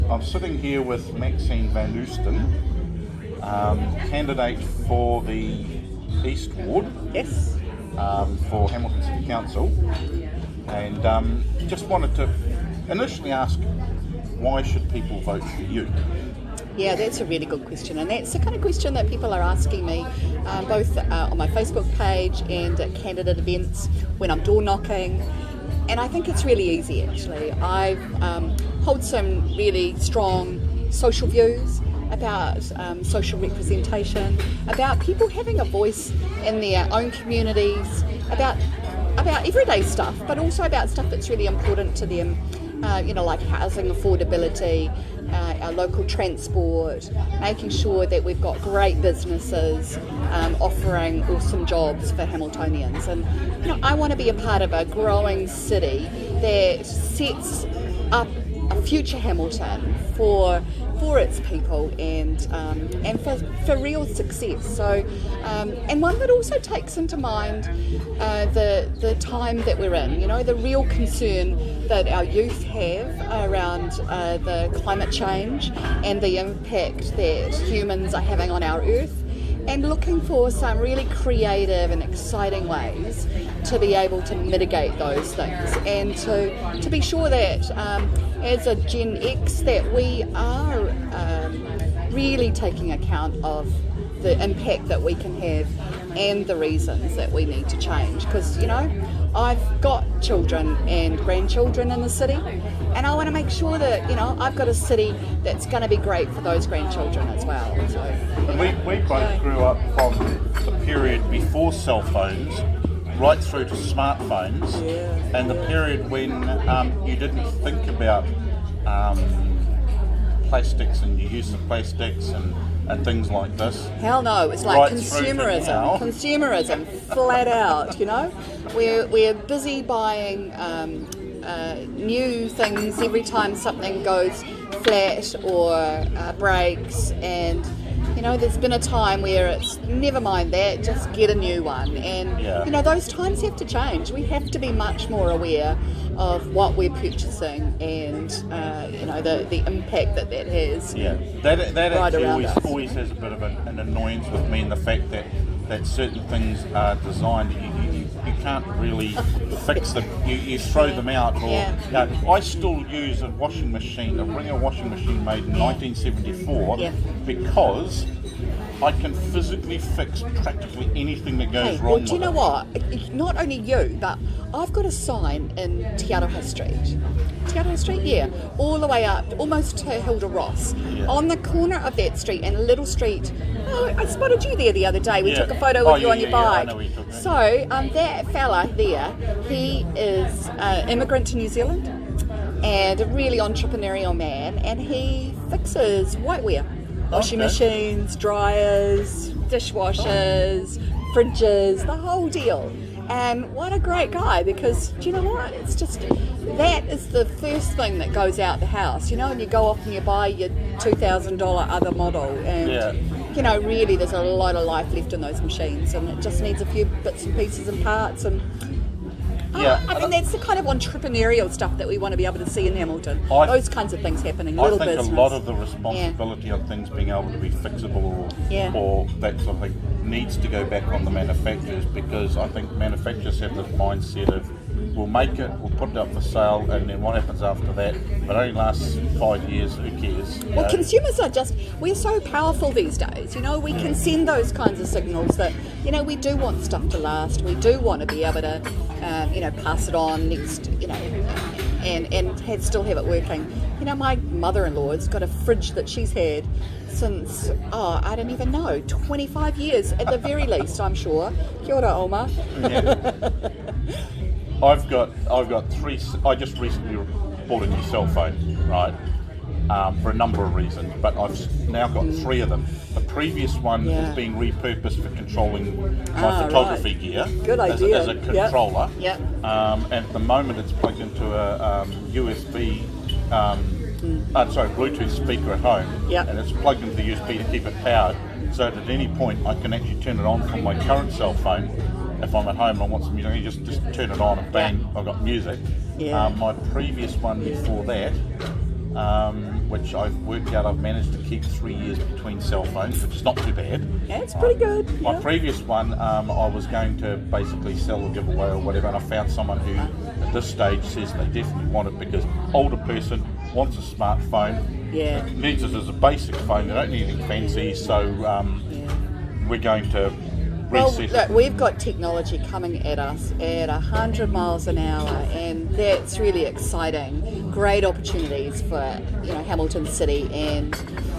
I'm sitting here with Maxine van Oosten, candidate for the East Ward. Yes. For Hamilton City Council, and just wanted to initially ask, why should people vote for you? Yeah, that's a really good question, and that's the kind of question that people are asking me, both on my Facebook page and at candidate events when I'm door knocking. And I think it's really easy, actually. I hold some really strong social views about social representation, about people having a voice in their own communities, about everyday stuff, but also about stuff that's really important to them, like housing affordability, our local transport, making sure that we've got great businesses offering awesome jobs for Hamiltonians. And I want to be a part of a growing city that sets up a future Hamilton for its people and for real success. So and one that also takes into mind the time that we're in. The real concern that our youth have around the climate change and the impact that humans are having on our earth, and looking for some really creative and exciting ways to be able to mitigate those things, and to be sure that as a Gen X that we are really taking account of the impact that we can have and the reasons that we need to change. Because I've got children and grandchildren in the city, and I want to make sure that I've got a city that's going to be great for those grandchildren as well. So we both grew up from the period before cell phones right through to smartphones, and the period when you didn't think about plastics and your use of plastics and things like this. Hell no, it's like right consumerism, flat out. We're busy buying new things every time something goes flat or breaks, and there's been a time where it's never mind that, just get a new one. And those times have to change. We have to be much more aware of what we're purchasing and the impact that has. That right actually around always has a bit of an annoyance with me, in the fact that certain things are designed, you can't really fix them. You throw them out. Or I still use a washing machine, a Ringer washing machine made in 1974, because I can physically fix practically anything that goes wrong. Well, do you know what? Not only you, but I've got a sign in Te Aroha Street. Te Aroha Street, all the way up, almost to Hilda Ross. On the corner of that street, and a little street. Oh, I spotted you there the other day. We took a photo with you on your bike. I know where you took me. So that fella there, he is an immigrant to New Zealand and a really entrepreneurial man, and he fixes whiteware. Washing machines, dryers, dishwashers, fridges, the whole deal. And what a great guy, because do you know what? It's just, that is the first thing that goes out the house, and you go off and you buy your $2,000 other model, and really there's a lot of life left in those machines, and it just needs a few bits and pieces and parts. And I mean, that's the kind of entrepreneurial stuff that we want to be able to see in Hamilton. Those kinds of things happening. I think business. A lot of the responsibility of things being able to be fixable or that sort of thing needs to go back on the manufacturers, because I think manufacturers have this mindset of, we'll make it, we'll put it up for sale, and then what happens after that? If it only lasts 5 years, who cares? Well, consumers are we're so powerful these days. We can send those kinds of signals that, we do want stuff to last. We do want to be able to, pass it on next, and still have it working. My mother-in-law has got a fridge that she's had since, I don't even know, 25 years at the very least, I'm sure. Kia ora, Oma. I've got three. I just recently bought a new cell phone, right? For a number of reasons, but I've now got three of them. The previous one is being repurposed for controlling my photography gear. Good idea. As a controller. Yep. And at the moment it's plugged into a USB, Bluetooth speaker at home. Yep. And it's plugged into the USB to keep it powered, so that at any point I can actually turn it on from my current cell phone. If I'm at home and I want some music, you just turn it on and bang, I've got music. My previous one before that which I've worked out I've managed to keep 3 years between cell phones, which is not too bad. Yeah, it's pretty good. My previous one, I was going to basically sell or give away or whatever, and I found someone who at this stage says they definitely want it because older person wants a smartphone, needs it as a basic phone, they don't need anything fancy, so we're going to reset look, we've got technology coming at us at 100 miles an hour, and that's really exciting. Great opportunities for Hamilton City and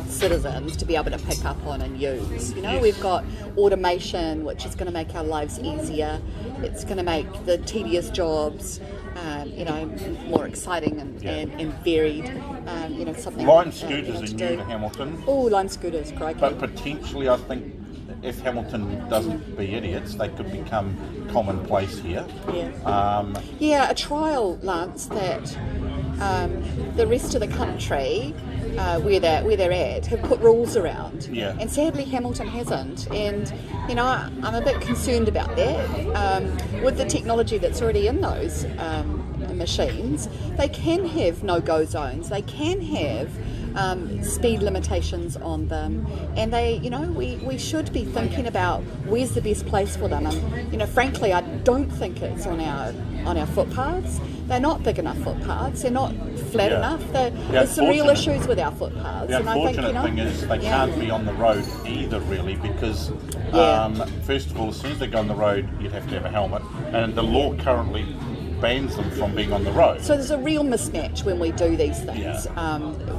citizens to be able to pick up on and use. We've got automation, which is going to make our lives easier. It's going to make the tedious jobs more exciting and varied. Something Lime scooters are new to Hamilton. Oh, lime scooters, crikey. But potentially, I think if Hamilton doesn't be idiots, they could become commonplace here. A trial, Lance, that the rest of the country, where they're at, have put rules around. And sadly, Hamilton hasn't. And I'm a bit concerned about that. With the technology that's already in those machines, they can have no-go zones. They can have speed limitations on them, and we should be thinking about where's the best place for them. And frankly, I don't think it's on our footpaths. They're not big enough footpaths. They're not flat enough. There's some real issues with our footpaths. The unfortunate thing is they can't be on the road either, really, because first of all, as soon as they go on the road, you'd have to have a helmet, and the law currently bans them from being on the road. So there's a real mismatch when we do these things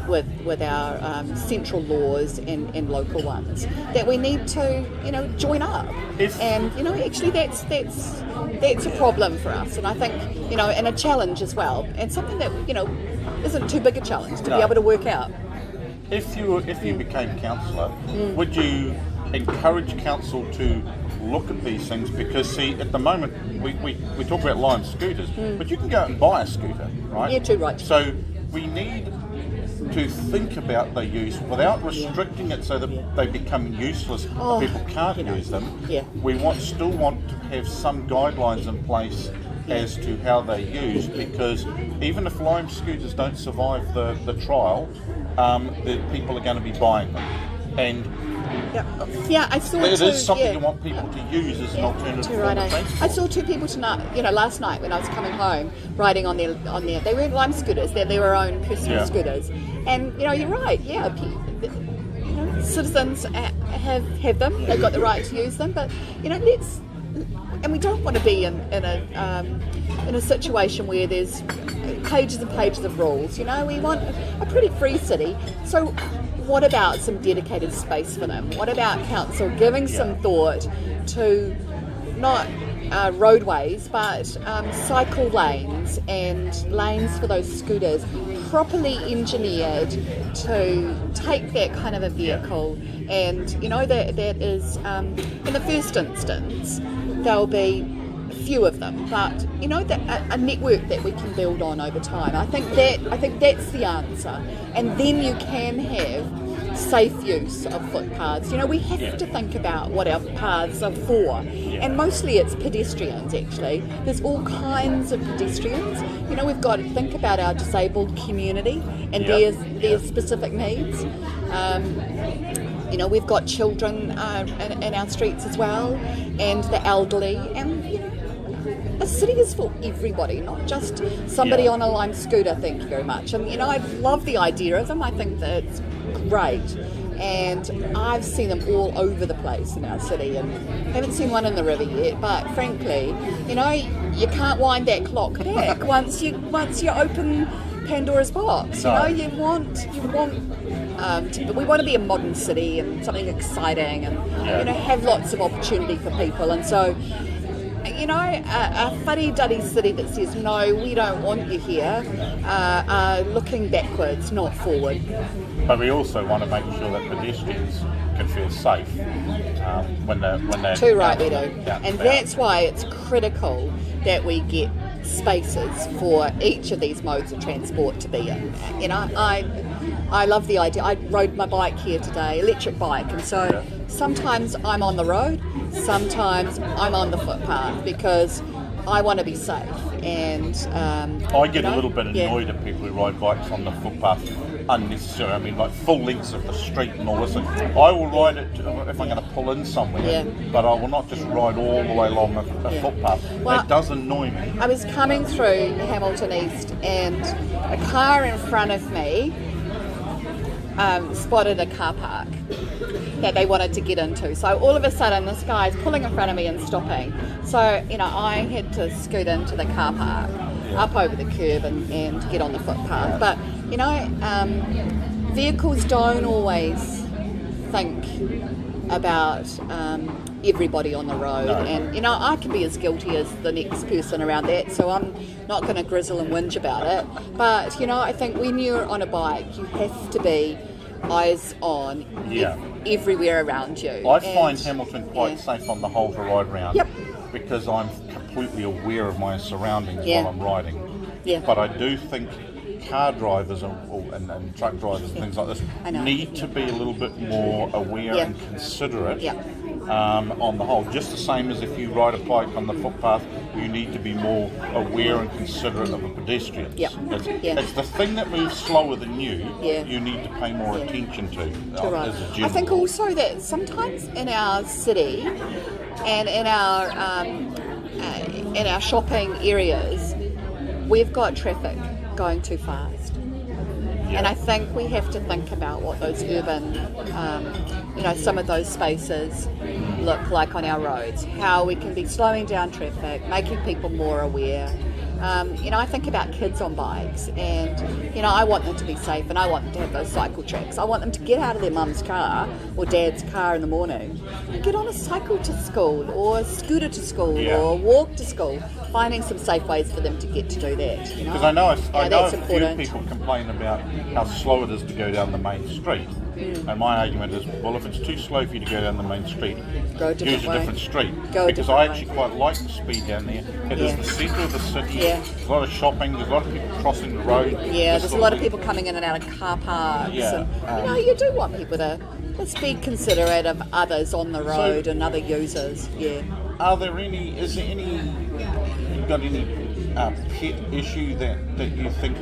with our central laws and local ones that we need to join up. Actually that's a problem for us, and I think and a challenge as well, and something that isn't too big a challenge to be able to work out. If you became councillor, would you encourage council to look at these things? Because see, at the moment we talk about lime scooters, but you can go out and buy a scooter, right? Yeah, too right. So we need to think about their use without restricting it so that they become useless and people can't use them. We still want to have some guidelines in place as to how they're used, because even if lime scooters don't survive the trial, the people are going to be buying them. And I saw it is something you want people to use as an alternative form of transport. I saw two people tonight, last night when I was coming home, riding on their. They weren't lime scooters; they're their own personal scooters. And you're right. Citizens have them; they've got the right to use them. But and we don't want to be in a situation where there's pages and pages of rules. We want a pretty free city. So what about some dedicated space for them? What about council giving some thought to not roadways, but cycle lanes and lanes for those scooters, properly engineered to take that kind of a vehicle? And that is in the first instance there'll be few of them, but a network that we can build on over time. I think that's the answer, and then you can have safe use of footpaths. We have to think about what our paths are for, and mostly it's pedestrians. Actually, there's all kinds of pedestrians. We've got to think about our disabled community and their specific needs. We've got children in our streets as well, and the elderly, and a city is for everybody, not just somebody on a lime scooter. Thank you very much. And I love the idea of them. I think that's great, and I've seen them all over the place in our city, and haven't seen one in the river yet. But frankly, you can't wind that clock back once you open Pandora's box. We want to be a modern city and something exciting, and have lots of opportunity for people. And so, a fuddy-duddy city that says no, we don't want you here, are looking backwards, not forward. But we also want to make sure that pedestrians can feel safe when they're too right, we do. And that's why it's critical that we get spaces for each of these modes of transport to be in. I love the idea. I rode my bike here today, electric bike, and so sometimes I'm on the road, sometimes I'm on the footpath, because I want to be safe. and I get a little bit annoyed at people who ride bikes on the footpath unnecessarily. I mean, like full lengths of the street and all this. And I will ride it if I'm going to pull in somewhere, but I will not just ride all the way along a footpath. Well, that does annoy me. I was coming through Hamilton East, and a car in front of me spotted a car park that they wanted to get into. So all of a sudden, this guy's pulling in front of me and stopping. So, I had to scoot into the car park, up over the curb and get on the footpath. But, vehicles don't always think about everybody on the road. No. And, I can be as guilty as the next person around that, so I'm not going to grizzle and whinge about it. But, I think when you're on a bike, you have to be eyes on everywhere around you. I find Hamilton quite safe on the whole to ride around because I'm completely aware of my surroundings while I'm riding. Yeah. But I do think car drivers and truck drivers and things like this need to be a little bit more aware and considerate on the whole. Just the same as if you ride a bike on the footpath, you need to be more aware and considerate of a pedestrian. It's the thing that moves slower than you need to pay more attention to. Right. As a general I think also that sometimes in our city and in our shopping areas, we've got traffic going too fast. And I think we have to think about what those urban, some of those spaces look like on our roads, how we can be slowing down traffic, making people more aware. I think about kids on bikes, and I want them to be safe, and I want them to have those cycle tracks. I want them to get out of their mum's car or dad's car in the morning and get on a cycle to school or a scooter to school or walk to school, finding some safe ways for them to get to do that. Because I know a few important. people complain about how slow it is to go down the main street. And my argument is, well, if it's too slow for you to go down the main street, use a different street. Because I actually quite like the speed down there. It is the centre of the city. There's a lot of shopping. There's a lot of people crossing the road. There's a lot of people coming in and out of car parks. And, you do want people to just be considerate of others on the road and other users. Is there any, you've got any pet issue that you think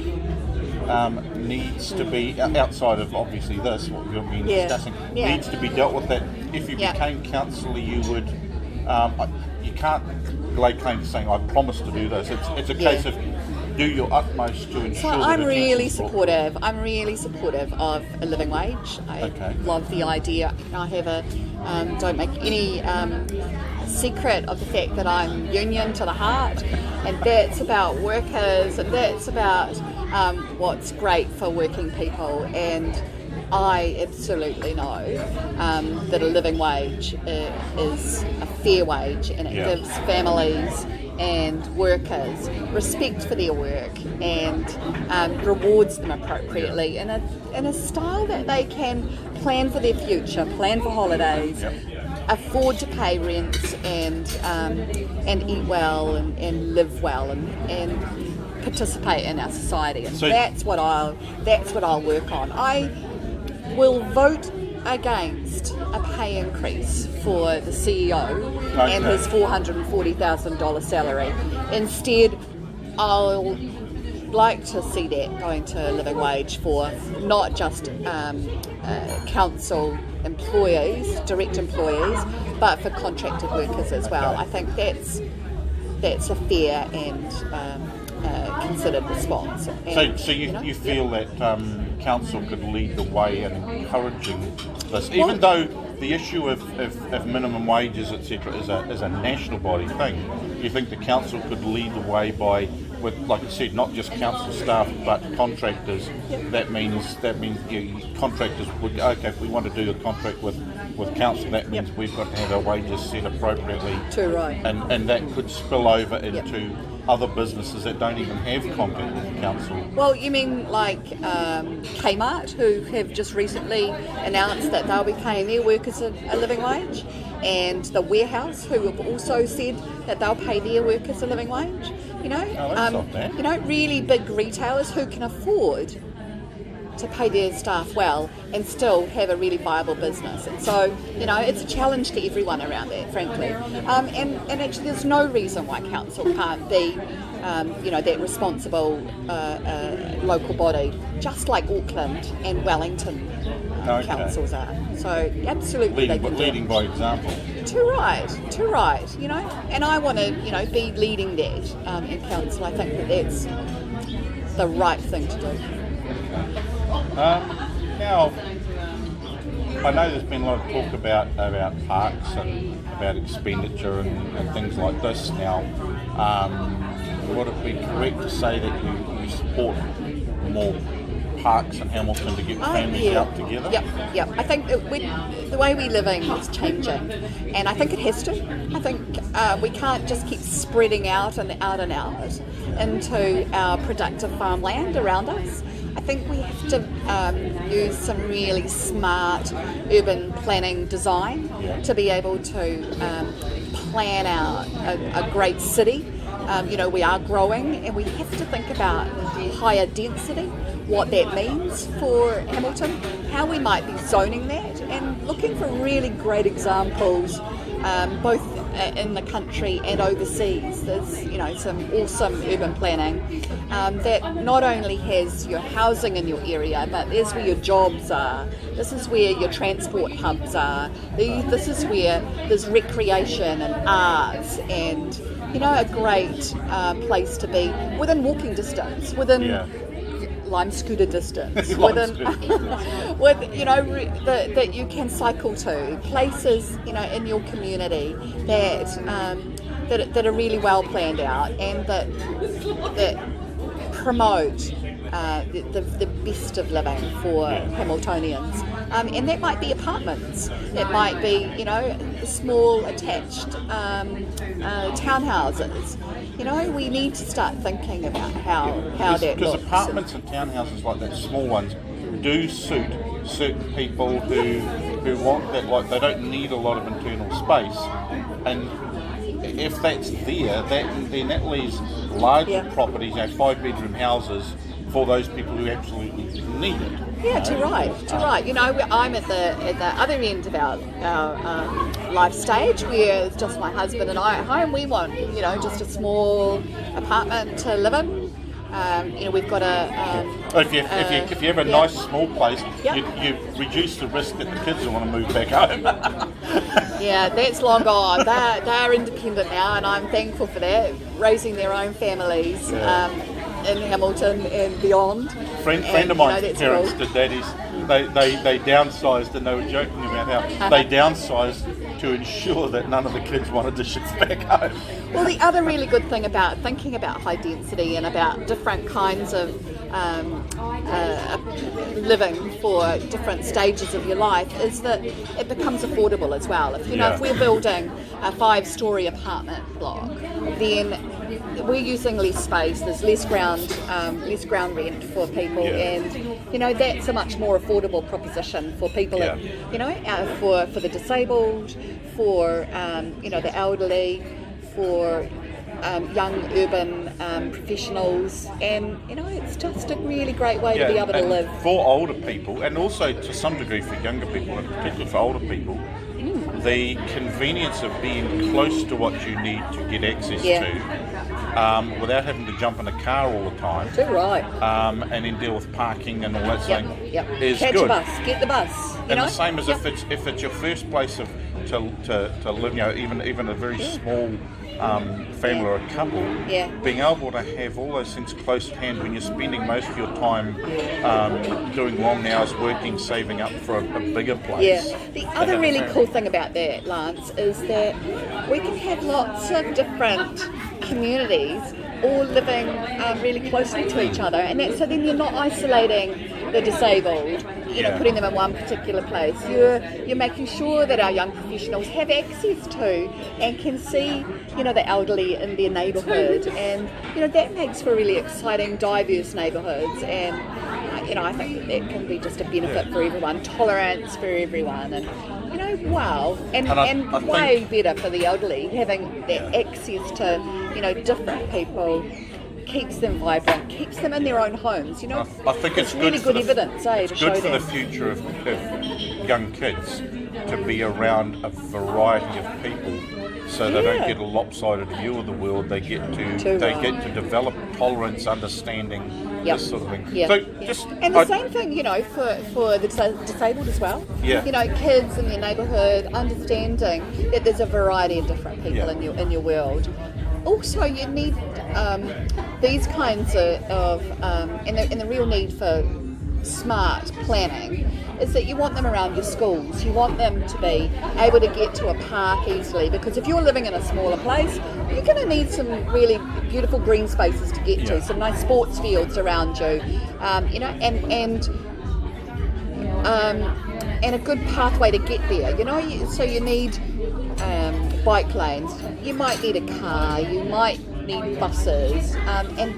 needs to be, outside of obviously this, what we've been discussing, needs to be dealt with, that if you became councillor you would, you can't lay claim to saying I promise to do this. It's a case of do your utmost to ensure that I'm really supportive of a living wage. I love the idea. I have don't make any secret of the fact that I'm union to the heart, and that's about workers, and that's about what's great for working people. And I absolutely know that a living wage is a fair wage, and it gives families and workers respect for their work and rewards them appropriately in a style that they can plan for their future, plan for holidays, afford to pay rents, and eat well and live well and participate in our society. And that's what I'll work on. I will vote against a pay increase for the CEO and his $440,000 salary. Instead, I'll like to see that going to a living wage for not just council employees, direct employees, but for contracted workers as well. I think that's a fair and considered response. And, so you feel that council could lead the way in encouraging this, even though the issue of minimum wages, etc., is a national body thing. You think the council could lead the way by, with, like you said, not just council staff but contractors? That means contractors would, if we want to do a contract with council, that means we've got to have our wages set appropriately. Too right. And that could spill over into other businesses that don't even have contact with the council. Well, you mean like Kmart, who have just recently announced that they'll be paying their workers a living wage, and the Warehouse, who have also said that they'll pay their workers a living wage. Really big retailers who can afford to pay their staff well and still have a really viable business. And so, it's a challenge to everyone around there, frankly. And actually, there's no reason why council can't be, that responsible local body, just like Auckland and Wellington councils are. So, absolutely, leading by example. Too right. And I want to, be leading that in council. I think that's the right thing to do. Now, I know there's been a lot of talk about parks and about expenditure and things like this. Now, would it be correct to say that you support more parks in Hamilton to get families out together? Yep. I think the way we're living is changing, and I think it has to. I think we can't just keep spreading out and out into our productive farmland around us. I think we have to use some really smart urban planning design to be able to plan out a great city. We are growing, and we have to think about higher density, what that means for Hamilton, how we might be zoning that, and looking for really great examples, both in the country and overseas. There's, some awesome urban planning that not only has your housing in your area, but there's where your jobs are. This is where your transport hubs are. This is where there's recreation and arts and, a great place to be within walking distance, within lime scooter distance, that you can cycle to, places in your community that are really well planned out and that promote the best of living for Hamiltonians. And that might be apartments, it might be small attached townhouses. We need to start thinking about how that looks. Because apartments and townhouses like that, small ones, do suit certain people who want that, like they don't need a lot of internal space. And if that's there, then that leaves larger properties, 5-bedroom houses, for those people who absolutely need it. Yeah, too right. I'm at the other end of our life stage where it's just my husband and I at home. We want, just a small apartment to live in. We've got if you have a nice small place, you reduce the risk that the kids will want to move back home. Yeah, that's long gone. They're independent now, and I'm thankful for that, raising their own families. In Hamilton and beyond. Friend of mine's parents did that. They downsized, and they were joking about how they downsized to ensure that none of the kids wanted to shift back home. Well, the other really good thing about thinking about high density and about different kinds of living for different stages of your life is that it becomes affordable as well. If we're building a 5-story apartment block, then we're using less space. There's less ground rent for people, and that's a much more affordable proposition for people. For the disabled, for the elderly, for young urban professionals, and it's just a really great way to be able to live. For older people, and also to some degree for younger people, and particularly for older people, the convenience of being close to what you need to get access to, without having to jump in a car all the time. Too right. And then deal with parking and all that thing is Catch good. a bus, get the bus. And the same as if it's your first place to live, even a very small family or a couple, being able to have all those things close at hand when you're spending most of your time doing long hours working, saving up for a bigger place. Yeah. The other really cool thing about that, Lance, is that we can have lots of different communities all living really closely to each other, and so then you're not isolating the disabled, putting them in one particular place. You're making sure that our young professionals have access to and can see, the elderly in their neighbourhood, and that makes for really exciting, diverse neighbourhoods, and I think that can be just a benefit for everyone, tolerance for everyone, and wow, and way better for the elderly having that access to different people keeps them vibrant, keeps them in their own homes. You know, I think it's really good evidence, to it's good show for that. the future of young kids to be around a variety of people, so they don't get a lopsided view of the world. They get to develop tolerance, understanding, this sort of thing. Yeah. So And the same thing, you know, for the disabled as well. Yeah. You know, kids in their neighbourhood understanding that there's a variety of different people in your world. Also, you need these kinds of and the real need for smart planning is that you want them around your schools. You want them to be able to get to a park easily, because if you're living in a smaller place, you're going to need some really beautiful green spaces to get to, some nice sports fields around you, you know, and a good pathway to get there. You know, so you need bike lanes. You might need a car. You might need buses,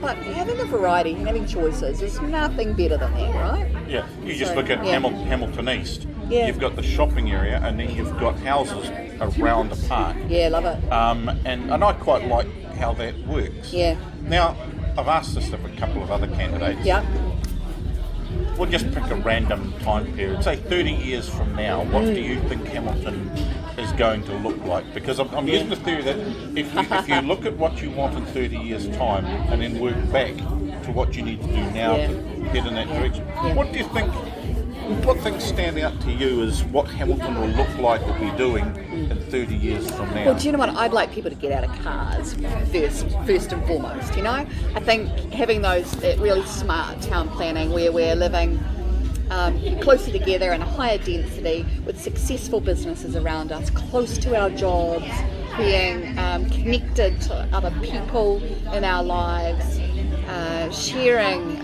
but having a variety, having choices, is nothing better than that, right? Yeah, you just look at Hamilton East. Yeah. You've got the shopping area, and then you've got houses around the park. Yeah, love it. And I quite like how that works. Yeah. Now, I've asked this of a couple of other candidates. Yeah. We'll just pick a random time period. Say 30 years from now, what do you think Hamilton is going to look like? Because I'm using the theory that if you look at what you want in 30 years' time and then work back to what you need to do now to head in that direction, what do you think? What things stand out to you as what Hamilton will look like or be doing in 30 years from now? Well, do you know what? I'd like people to get out of cars first and foremost, you know? I think having those really smart town planning where we're living closer together in a higher density with successful businesses around us, close to our jobs, being connected to other people in our lives, sharing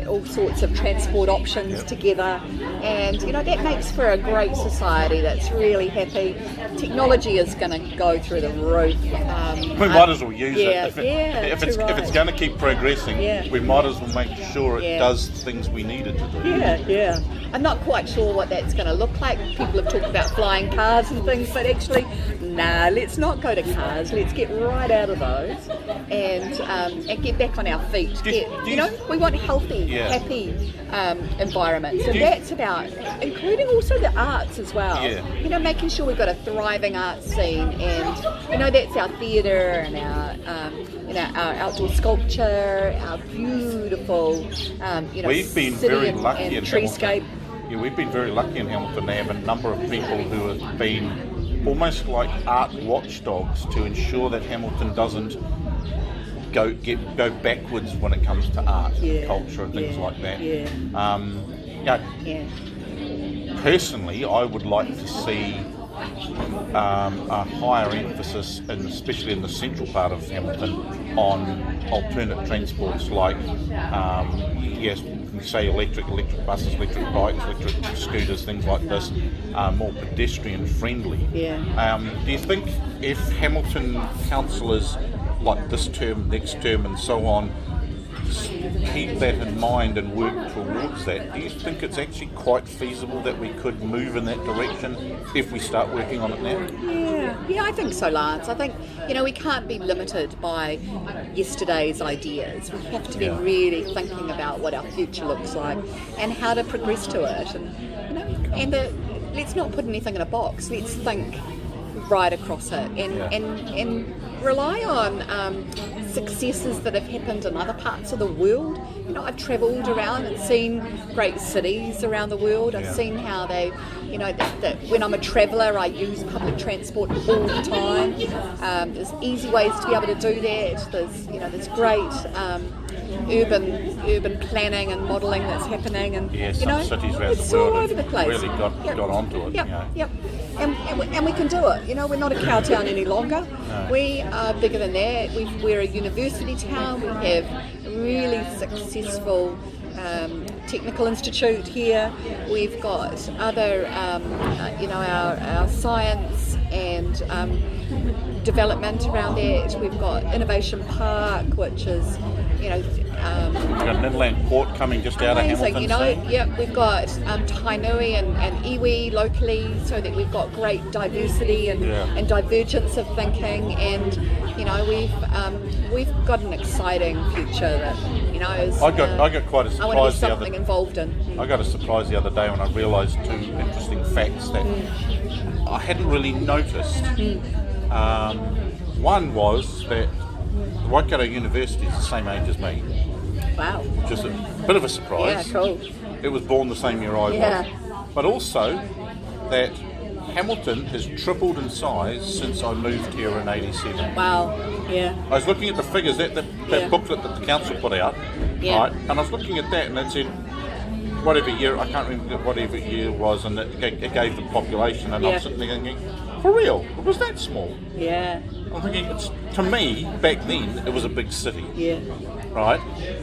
all sorts of transport options together, and you know that makes for a great society that's really happy. Technology is going to go through the roof. We might as well use it. If it's going to keep progressing, we might as well make sure it does things we need it to do. Yeah. I'm not quite sure what that's going to look like. People have talked about flying cars and things, but actually, let's not go to cars. Let's get right out of those and get back on our feet. You know, we want healthy, happy environments, and that's about including also the arts as well. You know, making sure we've got a thriving arts scene, and you know that's our theatre and our outdoor sculpture, our beautiful we've been city very lucky in treescape. Hamilton. Yeah, we've been very lucky in Hamilton to have a number of people who have been almost like art watchdogs to ensure that Hamilton doesn't go backwards when it comes to art and culture and things like that. Personally, I would like to see a higher emphasis, especially in the central part of Hamilton, on alternate transports like, say electric buses, electric bikes, electric scooters, things like this, more pedestrian friendly. Do you think if Hamilton councillors like this term, next term and so on keep that in mind and work towards that, do you think it's actually quite feasible that we could move in that direction if we start working on it now? Yeah, I think so, Lance. I think, you know, we can't be limited by yesterday's ideas. We have to be really thinking about what our future looks like and how to progress to it. And, you know, let's not put anything in a box. Let's think right across it and rely on successes that have happened in other parts of the world. You know, I've travelled around and seen great cities around the world. I've seen how they, you know, that when I'm a traveller, I use public transport all the time. There's easy ways to be able to do that. There's great urban planning and modelling that's happening, and some cities around the world all over the place. Really got onto it. And we can do it. You know, we're not a cow town any longer. No. We are bigger than that. We're a university town. We have a really successful technical institute here. We've got other, our science and development around that. We've got Innovation Park, which is We've got an inland port coming just out of Hamilton. We've got Tainui and iwi locally, so that we've got great diversity and divergence of thinking, and we've got an exciting future that I got quite a surprise. I want to be something involved in. I got a surprise the other day when I realised 2 interesting facts that I hadn't really noticed. One was that the Waikato University is the same age as me. Wow. Which is a bit of a surprise. Yeah, cool. It was born the same year I was. But also that Hamilton has tripled in size since I moved here in 87. Wow, yeah. I was looking at the figures, that booklet that the council put out, right? And I was looking at that and it said, whatever year, I can't remember whatever year it was, and it gave the population, and I'm sitting there thinking, for real, it was that small? Yeah. I'm thinking, to me, back then, it was a big city. Yeah. Right?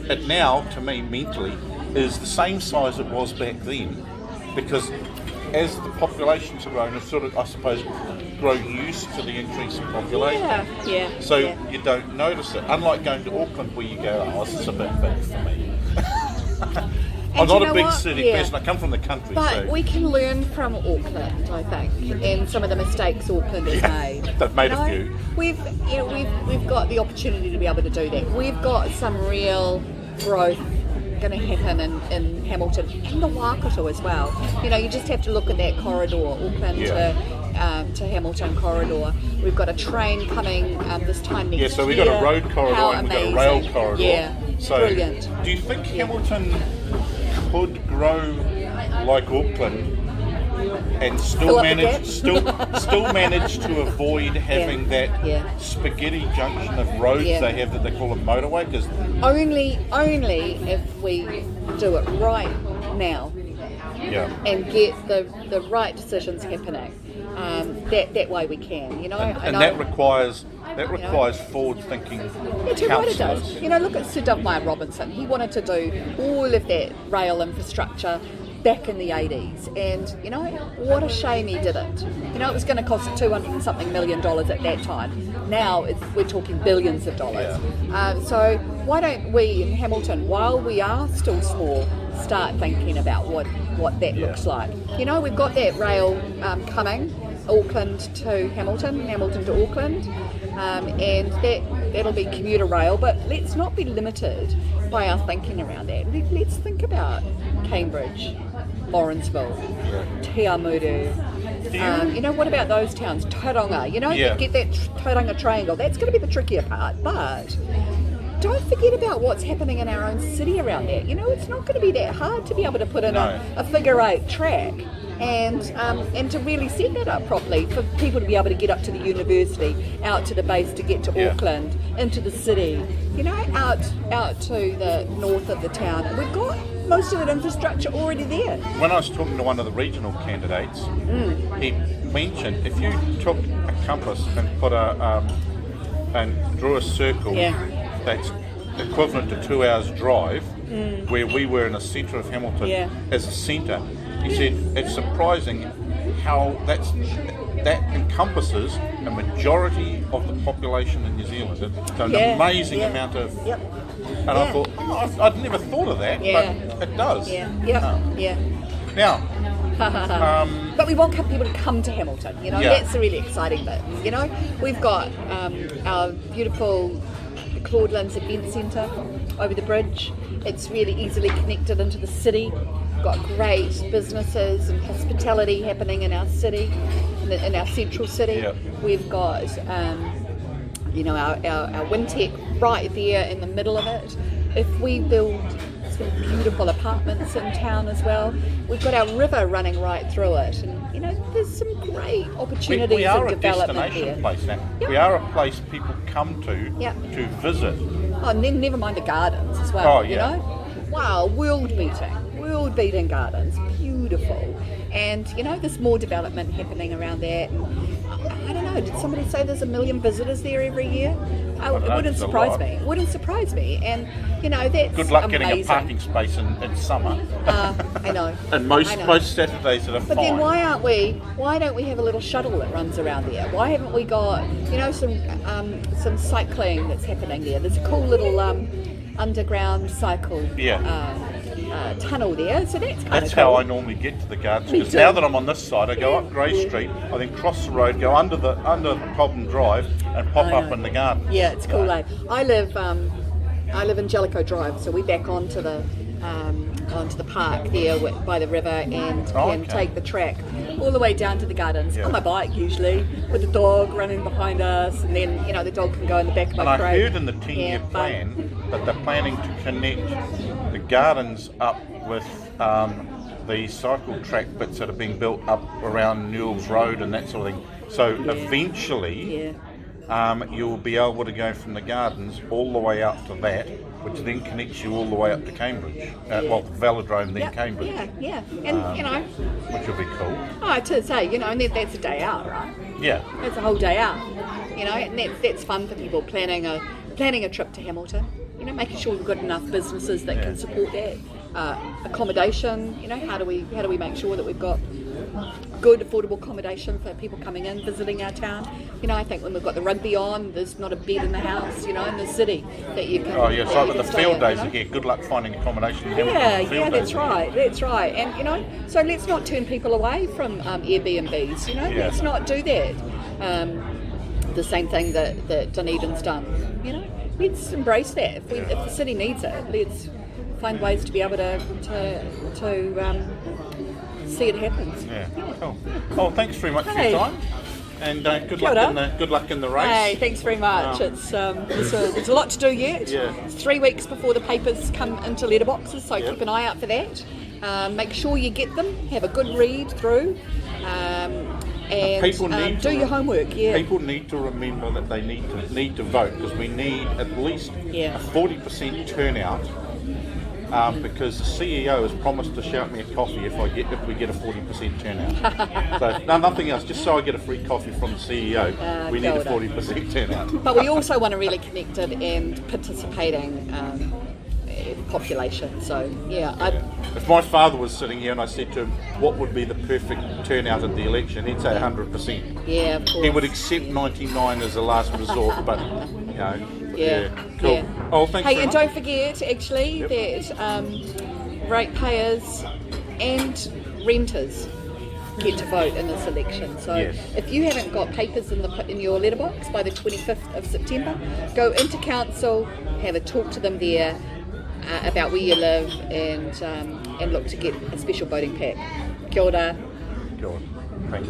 It now, to me, mentally, is the same size it was back then, because as the populations have grown, it's sort of, I suppose, grow used to the increase in population. So you don't notice it. Unlike going to Auckland, where you go, oh, this is a bit big for me. I'm not a big city person. I come from the country. But we can learn from Auckland, I think, and some of the mistakes Auckland has made. They've made a few. We've got the opportunity to be able to do that. We've got some real growth going to happen in Hamilton and the Waikato as well. You just have to look at that corridor, Auckland to Hamilton corridor. We've got a train coming this time next year. So we've got a road corridor and we've got a rail corridor. Yeah, so brilliant. Do you think Hamilton could grow like Auckland and still manage to avoid having that spaghetti junction of roads they have that they call a motorway? Because only if we do it right now and get the right decisions happening. That way we can, and that requires forward-thinking councillors. Look at Sir Dougmire Robinson. He wanted to do all of that rail infrastructure back in the 80s, and what a shame he didn't. It was going to cost $200 and something million at that time. Now we're talking billions of dollars. So why don't we in Hamilton, while we are still small, start thinking about what that looks like? We've got that rail coming, Auckland to Hamilton, Hamilton to Auckland, and that'll be commuter rail, but let's not be limited by our thinking around that. Let's think about Cambridge, Lawrenceville, Te Amuru. What about those towns? Tauranga, get that Tauranga triangle. That's going to be the trickier part, but don't forget about what's happening in our own city around that. It's not going to be that hard to be able to put in a figure 8 track and to really set that up properly for people to be able to get up to the university, out to the base to get to Auckland, into the city, out to the north of the town. And we've got most of that infrastructure already there. When I was talking to one of the regional candidates, he mentioned if you took a compass and put and drew a circle that's equivalent to 2 hours drive, where we were in the centre of Hamilton as a centre, he said it's surprising how that encompasses a majority of the population in New Zealand. It's an amazing amount of. And I thought, I'd never thought of that, but it does. Now, but we want people to come to Hamilton. That's the really exciting bit. We've got our beautiful Claudelands Event Centre over the bridge. It's really easily connected into the city. We've got great businesses and hospitality happening in our city, in our central city. We've got our Wintec right there in the middle of it. If we build some beautiful apartments in town as well, we've got our river running right through it, and there's some great opportunities we are of development a destination there. Place now. We are a place people come to visit. Oh, and then never mind the gardens as well. Wow, world-beating gardens, beautiful, and there's more development happening around that. And I don't know. Did somebody say there's 1 million visitors there every year? It wouldn't surprise me. And that's good luck amazing. Getting a parking space in summer. I know. And most Saturdays that are But then why don't we have a little shuttle that runs around there? Why haven't we got some cycling that's happening there? There's a cool little underground cycle tunnel there, so that's kind of That's how I normally get to the gardens. Me Because too. now that I'm on this side, I go up Grey Street, I then cross the road, go under Cobden Drive, and pop I up know. in the garden. Yeah, it's cool. Eh? I live in Jellicoe Drive, so we back onto the park there by the river and can take the track all the way down to the gardens on my bike usually, with the dog running behind us, and then the dog can go in the back of my And I crate. heard in the 10-year plan that they're planning to connect the gardens up with the cycle track bits that are being built up around Newell's Road and that sort of thing. So eventually you'll be able to go from the gardens all the way up to that, which then connects you all the way up to Cambridge. Well, the velodrome, then Cambridge. Yeah, and which will be cool. Oh, to say, and that's a day out, right? Yeah. It's a whole day out, and that's fun for people planning a trip to Hamilton. Making sure we've got enough businesses that can support that. Accommodation, how do we make sure that we've got good affordable accommodation for people coming in, visiting our town? I think when we've got the rugby on, there's not a bed in the house, in the city that you can. Oh yeah, it's like with the stay field in, days here. Good luck finding accommodation in Hamilton. Yeah, that's right. And so let's not turn people away from Airbnbs. Let's not do that. The same thing that Dunedin's done. Let's embrace that. If the city needs it, let's find ways to be able to see it happen. Yeah, cool. Oh, thanks very much for your time, and good luck in the race. Hey, thanks very much. There's a lot to do yet. Yeah. It's 3 weeks before the papers come into letterboxes, so keep an eye out for that. Make sure you get them. Have a good read through. And do your homework. Yeah. People need to remember that they need to vote, because we need at least a 40% turnout. Because the CEO has promised to shout me a coffee if we get a 40% turnout. So nothing else. Just so I get a free coffee from the CEO, we need a 40% turnout. But we also want a really connected and participating population. So if my father was sitting here and I said to him, what would be the perfect turnout at the election, he'd say 100%. Yeah, of course. He would accept 99 as a last resort, but cool. Yeah. Oh, thanks. Hey, and don't forget actually that ratepayers and renters get to vote in this election. So if you haven't got papers in your letterbox by the 25th of September, go into council, have a talk to them there about where you live, and look to get a special voting pack. Kia ora. Thanks.